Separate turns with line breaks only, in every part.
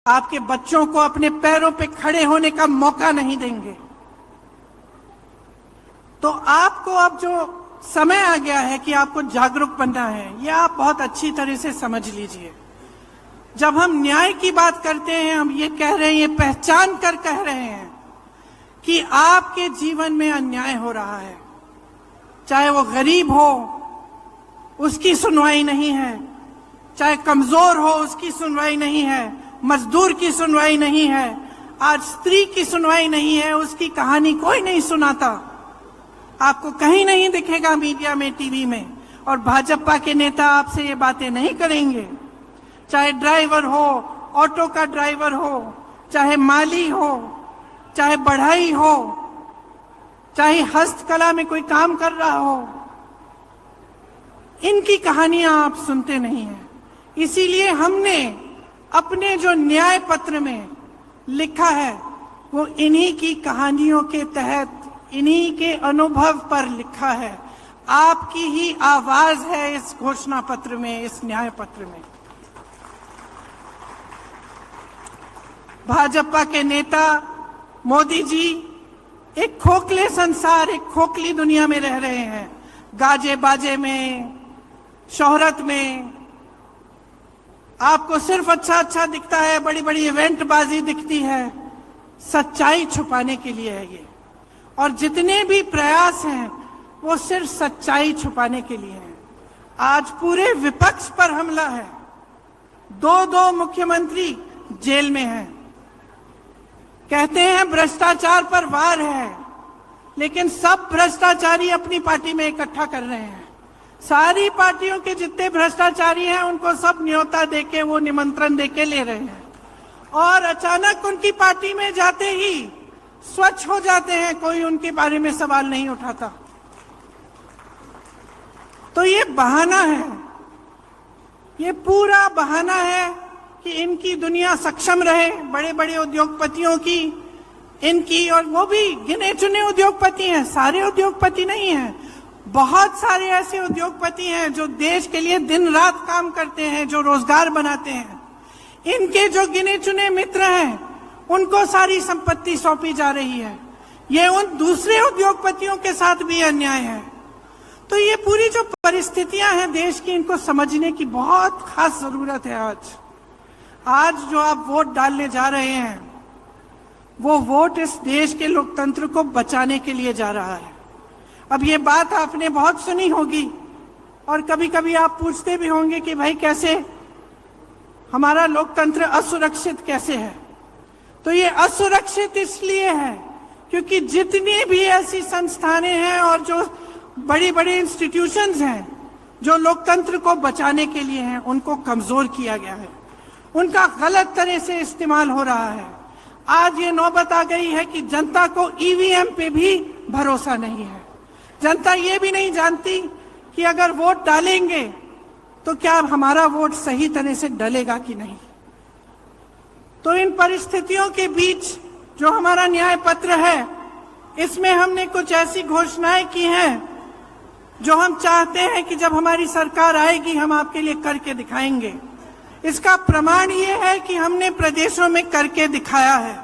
आपके बच्चों को अपने पैरों पे खड़े होने का मौका नहीं देंगे। तो आपको अब जो समय आ गया है कि आपको जागरूक बनना है, ये आप बहुत अच्छी तरह से समझ लीजिए। जब हम न्याय की बात करते हैं, हम ये कह रहे हैं, ये पहचान कर कह रहे हैं कि आपके जीवन में अन्याय हो रहा है। चाहे वो गरीब हो, उसकी सुनवाई नहीं है, चाहे कमजोर हो, उसकी सुनवाई नहीं है, मजदूर की सुनवाई नहीं है, आज स्त्री की सुनवाई नहीं है, उसकी कहानी कोई नहीं सुनाता। आपको कहीं नहीं दिखेगा मीडिया में, टीवी में। और भाजपा के नेता आपसे ये बातें नहीं करेंगे। चाहे ड्राइवर हो, ऑटो का ड्राइवर हो, चाहे माली हो, चाहे बढ़ई हो, चाहे हस्तकला में कोई काम कर रहा हो, इनकी कहानियां आप सुनते नहीं हैं। इसीलिए हमने अपने जो न्याय पत्र में लिखा है वो इन्हीं की कहानियों के तहत, इन्हीं के अनुभव पर लिखा है। आपकी ही आवाज है इस घोषणा पत्र में, इस न्याय पत्र में। भाजपा के नेता मोदी जी एक खोखले संसार, एक खोखली दुनिया में रह रहे हैं। गाजे बाजे में, शोहरत में आपको सिर्फ अच्छा अच्छा दिखता है, बड़ी बड़ी इवेंट बाजी दिखती है। सच्चाई छुपाने के लिए है ये, और जितने भी प्रयास हैं वो सिर्फ सच्चाई छुपाने के लिए हैं। आज पूरे विपक्ष पर हमला है। दो मुख्यमंत्री जेल में हैं। कहते हैं भ्रष्टाचार पर वार है, लेकिन सब भ्रष्टाचारी अपनी पार्टी में इकट्ठा कर रहे हैं। सारी पार्टियों के जितने भ्रष्टाचारी हैं उनको सब न्योता देके, वो निमंत्रण देके ले रहे हैं, और अचानक उनकी पार्टी में जाते ही स्वच्छ हो जाते हैं, कोई उनके बारे में सवाल नहीं उठाता। तो ये बहाना है, ये पूरा बहाना है कि इनकी दुनिया सक्षम रहे, बड़े बड़े उद्योगपतियों की, इनकी, और वो भी गिने चुने उद्योगपति हैं, सारे उद्योगपति नहीं हैं। बहुत सारे ऐसे उद्योगपति हैं जो देश के लिए दिन रात काम करते हैं, जो रोजगार बनाते हैं। इनके जो गिने चुने मित्र हैं उनको सारी संपत्ति सौंपी जा रही है। ये उन दूसरे उद्योगपतियों के साथ भी अन्याय है। तो ये पूरी जो परिस्थितियां हैं देश की, इनको समझने की बहुत खास जरूरत है। आज जो आप वोट डालने जा रहे हैं, वो वोट इस देश के लोकतंत्र को बचाने के लिए जा रहा है। अब ये बात आपने बहुत सुनी होगी, और कभी कभी आप पूछते भी होंगे कि भाई कैसे हमारा लोकतंत्र असुरक्षित कैसे है। तो ये असुरक्षित इसलिए है क्योंकि जितनी भी ऐसी संस्थानें हैं और जो बड़ी बड़ी इंस्टीट्यूशंस हैं जो लोकतंत्र को बचाने के लिए हैं, उनको कमजोर किया गया है, उनका गलत तरह से इस्तेमाल हो रहा है। आज ये नौबत आ गई है कि जनता को ईवीएम पे भी भरोसा नहीं है। जनता ये भी नहीं जानती कि अगर वोट डालेंगे तो क्या हमारा वोट सही तरह से डलेगा कि नहीं। तो इन परिस्थितियों के बीच जो हमारा न्याय पत्र है, इसमें हमने कुछ ऐसी घोषणाएं की हैं जो हम चाहते हैं कि जब हमारी सरकार आएगी हम आपके लिए करके दिखाएंगे। इसका प्रमाण ये है कि हमने प्रदेशों में करके दिखाया है।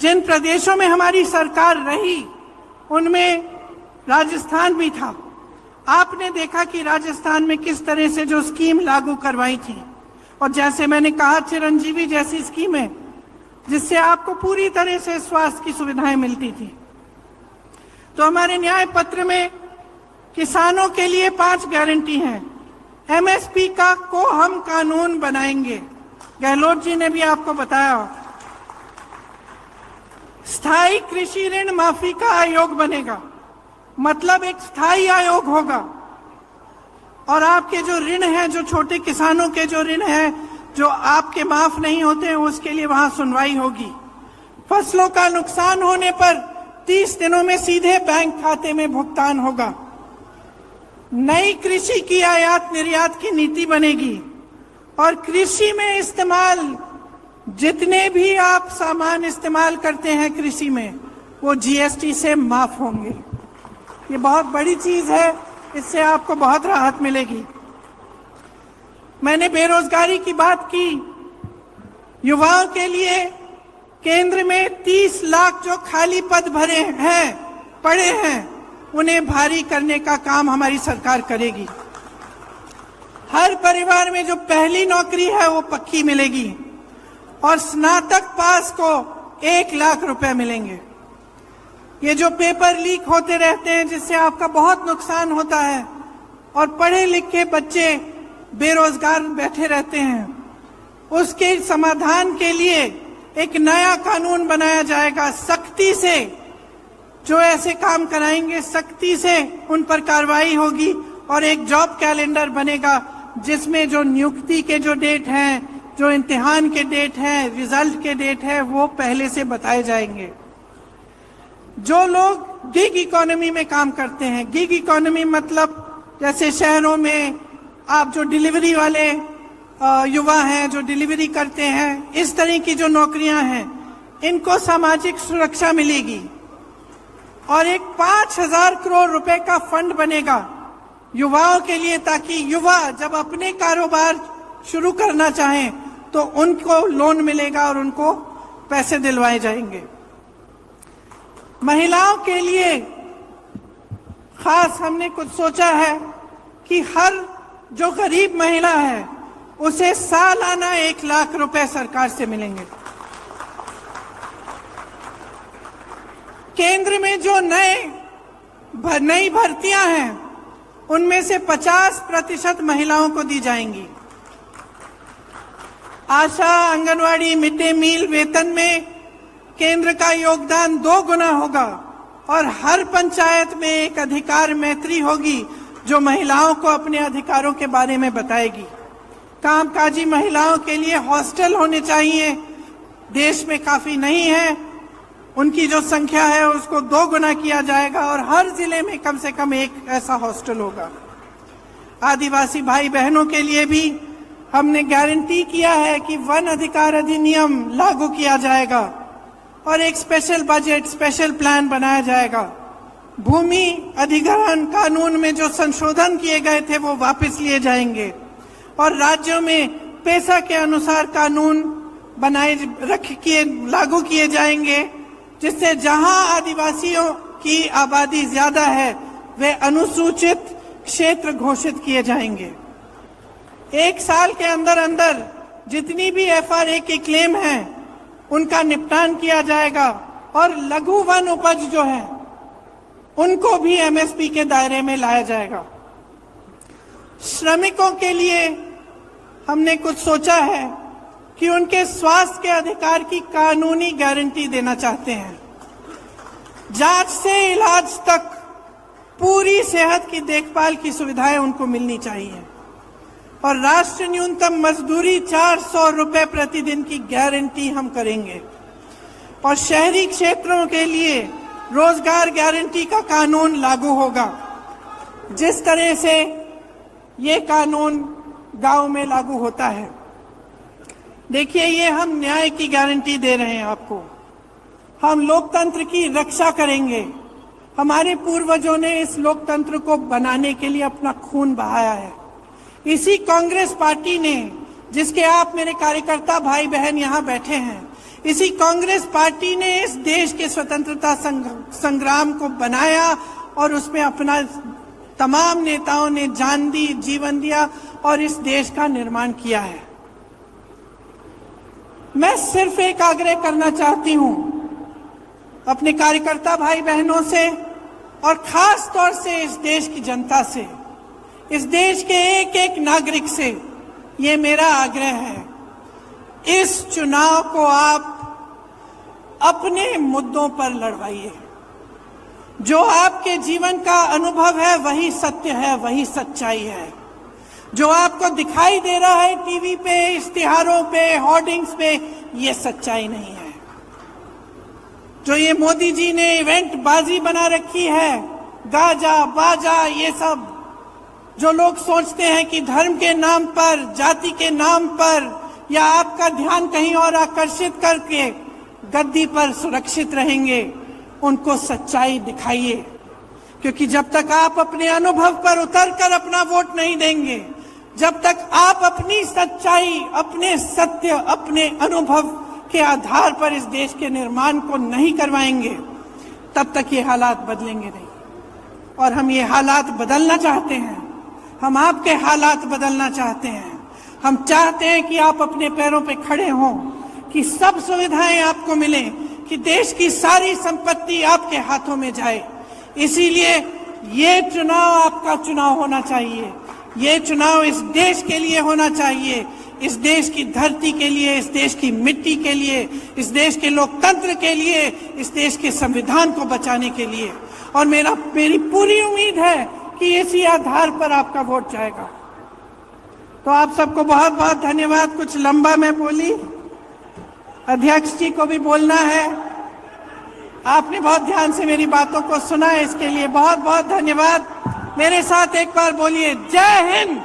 जिन प्रदेशों में हमारी सरकार रही उनमें राजस्थान भी था। आपने देखा कि राजस्थान में किस तरह से जो स्कीम लागू करवाई थी, और जैसे मैंने कहा चिरंजीवी जैसी स्कीम है जिससे आपको पूरी तरह से स्वास्थ्य की सुविधाएं मिलती थी। तो हमारे न्याय पत्र में किसानों के लिए 5 गारंटी हैं। एमएसपी का को हम कानून बनाएंगे, गहलोत जी ने भी आपको बताया। स्थायी कृषि ऋण माफी का आयोग बनेगा, मतलब एक स्थायी आयोग होगा, और आपके जो ऋण हैं, जो छोटे किसानों के जो ऋण हैं जो आपके माफ नहीं होते हैं, उसके लिए वहां सुनवाई होगी। फसलों का नुकसान होने पर 30 दिनों में सीधे बैंक खाते में भुगतान होगा। नई कृषि की आयात निर्यात की नीति बनेगी, और कृषि में इस्तेमाल जितने भी आप सामान इस्तेमाल करते हैं कृषि में, वो जीएसटी से माफ होंगे। ये बहुत बड़ी चीज है, इससे आपको बहुत राहत मिलेगी। मैंने बेरोजगारी की बात की, युवाओं के लिए केंद्र में 30 लाख जो खाली पद भरे हैं, पड़े हैं, उन्हें भारी करने का काम हमारी सरकार करेगी। हर परिवार में जो पहली नौकरी है वो पक्की मिलेगी और स्नातक पास को 1 लाख रुपए मिलेंगे। ये जो पेपर लीक होते रहते हैं जिससे आपका बहुत नुकसान होता है और पढ़े लिखे बच्चे बेरोजगार बैठे रहते हैं, उसके समाधान के लिए एक नया कानून बनाया जाएगा। सख्ती से जो ऐसे काम कराएंगे, सख्ती से उन पर कार्रवाई होगी और एक जॉब कैलेंडर बनेगा जिसमें जो नियुक्ति के जो डेट हैं, जो इम्तिहान के डेट हैं, रिजल्ट के डेट है, वो पहले से बताए जाएंगे। जो लोग गिग इकोनॉमी में काम करते हैं, गिग इकोनॉमी मतलब जैसे शहरों में आप जो डिलीवरी वाले युवा हैं जो डिलीवरी करते हैं, इस तरह की जो नौकरियां हैं, इनको सामाजिक सुरक्षा मिलेगी और एक 5,000 करोड़ रुपए का फंड बनेगा युवाओं के लिए, ताकि युवा जब अपने कारोबार शुरू करना चाहें तो उनको लोन मिलेगा और उनको पैसे दिलवाए जाएंगे। महिलाओं के लिए खास हमने कुछ सोचा है कि हर जो गरीब महिला है उसे सालाना 1 लाख रुपए सरकार से मिलेंगे। केंद्र में जो नई भर्तियां हैं उनमें से 50% महिलाओं को दी जाएंगी। आशा, आंगनवाड़ी, मिड डे मील वेतन में केंद्र का योगदान 2 गुना होगा और हर पंचायत में एक अधिकार मैत्री होगी जो महिलाओं को अपने अधिकारों के बारे में बताएगी। कामकाजी महिलाओं के लिए हॉस्टल होने चाहिए, देश में काफी नहीं है, उनकी जो संख्या है उसको 2 गुना किया जाएगा और हर जिले में कम से कम एक ऐसा हॉस्टल होगा। आदिवासी भाई बहनों के लिए भी हमने गारंटी किया है कि वन अधिकार अधिनियम लागू किया जाएगा और एक स्पेशल बजट, स्पेशल प्लान बनाया जाएगा। भूमि अधिग्रहण कानून में जो संशोधन किए गए थे वो वापस लिए जाएंगे और राज्यों में पैसा के अनुसार कानून लागू किए जाएंगे, जिससे जहां आदिवासियों की आबादी ज्यादा है वे अनुसूचित क्षेत्र घोषित किए जाएंगे। 1 साल के अंदर अंदर जितनी भी FRA की क्लेम है उनका निपटान किया जाएगा और लघु वन उपज जो है उनको भी MSP के दायरे में लाया जाएगा। श्रमिकों के लिए हमने कुछ सोचा है कि उनके स्वास्थ्य के अधिकार की कानूनी गारंटी देना चाहते हैं। जांच से इलाज तक पूरी सेहत की देखभाल की सुविधाएं उनको मिलनी चाहिए और राष्ट्रीय न्यूनतम मजदूरी 400 रुपए प्रतिदिन की गारंटी हम करेंगे और शहरी क्षेत्रों के लिए रोजगार गारंटी का कानून लागू होगा, जिस तरह से ये कानून गांव में लागू होता है। देखिए, ये हम न्याय की गारंटी दे रहे हैं आपको। हम लोकतंत्र की रक्षा करेंगे। हमारे पूर्वजों ने इस लोकतंत्र को बनाने के लिए अपना खून बहाया है। इसी कांग्रेस पार्टी ने, जिसके आप मेरे कार्यकर्ता भाई बहन यहाँ बैठे हैं, इसी कांग्रेस पार्टी ने इस देश के स्वतंत्रता संग्राम को बनाया और उसमें अपना तमाम नेताओं ने जान दी, जीवन दिया और इस देश का निर्माण किया है। मैं सिर्फ एक आग्रह करना चाहती हूं अपने कार्यकर्ता भाई बहनों से और खास तौर से इस देश की जनता से, इस देश के एक एक नागरिक से ये मेरा आग्रह है, इस चुनाव को आप अपने मुद्दों पर लड़वाइए। जो आपके जीवन का अनुभव है वही सत्य है, वही सच्चाई है। जो आपको दिखाई दे रहा है टीवी पे, इश्तिहारों पे, होर्डिंग्स पे, ये सच्चाई नहीं है। जो ये मोदी जी ने इवेंट बाजी बना रखी है, गाजा बाजा, ये सब जो लोग सोचते हैं कि धर्म के नाम पर, जाति के नाम पर या आपका ध्यान कहीं और आकर्षित करके गद्दी पर सुरक्षित रहेंगे, उनको सच्चाई दिखाइए। क्योंकि जब तक आप अपने अनुभव पर उतरकर अपना वोट नहीं देंगे, जब तक आप अपनी सच्चाई, अपने सत्य, अपने अनुभव के आधार पर इस देश के निर्माण को नहीं करवाएंगे, तब तक ये हालात बदलेंगे नहीं। और हम ये हालात बदलना चाहते हैं, हम आपके हालात बदलना चाहते हैं। हम चाहते हैं कि आप अपने पैरों पे खड़े हों, कि सब सुविधाएं आपको मिले, कि देश की सारी संपत्ति आपके हाथों में जाए। इसीलिए ये चुनाव आपका चुनाव होना चाहिए। ये चुनाव इस देश के लिए होना चाहिए, इस देश की धरती के लिए, इस देश की मिट्टी के लिए, इस देश के लोकतंत्र के लिए, इस देश के संविधान को बचाने के लिए। और मेरी पूरी उम्मीद है कि इसी आधार पर आपका वोट जाएगा। तो आप सबको बहुत बहुत धन्यवाद। कुछ लंबा मैं बोली, अध्यक्ष जी को भी बोलना है। आपने बहुत ध्यान से मेरी बातों को सुना है, इसके लिए बहुत बहुत धन्यवाद। मेरे साथ एक बार बोलिए, जय हिंद।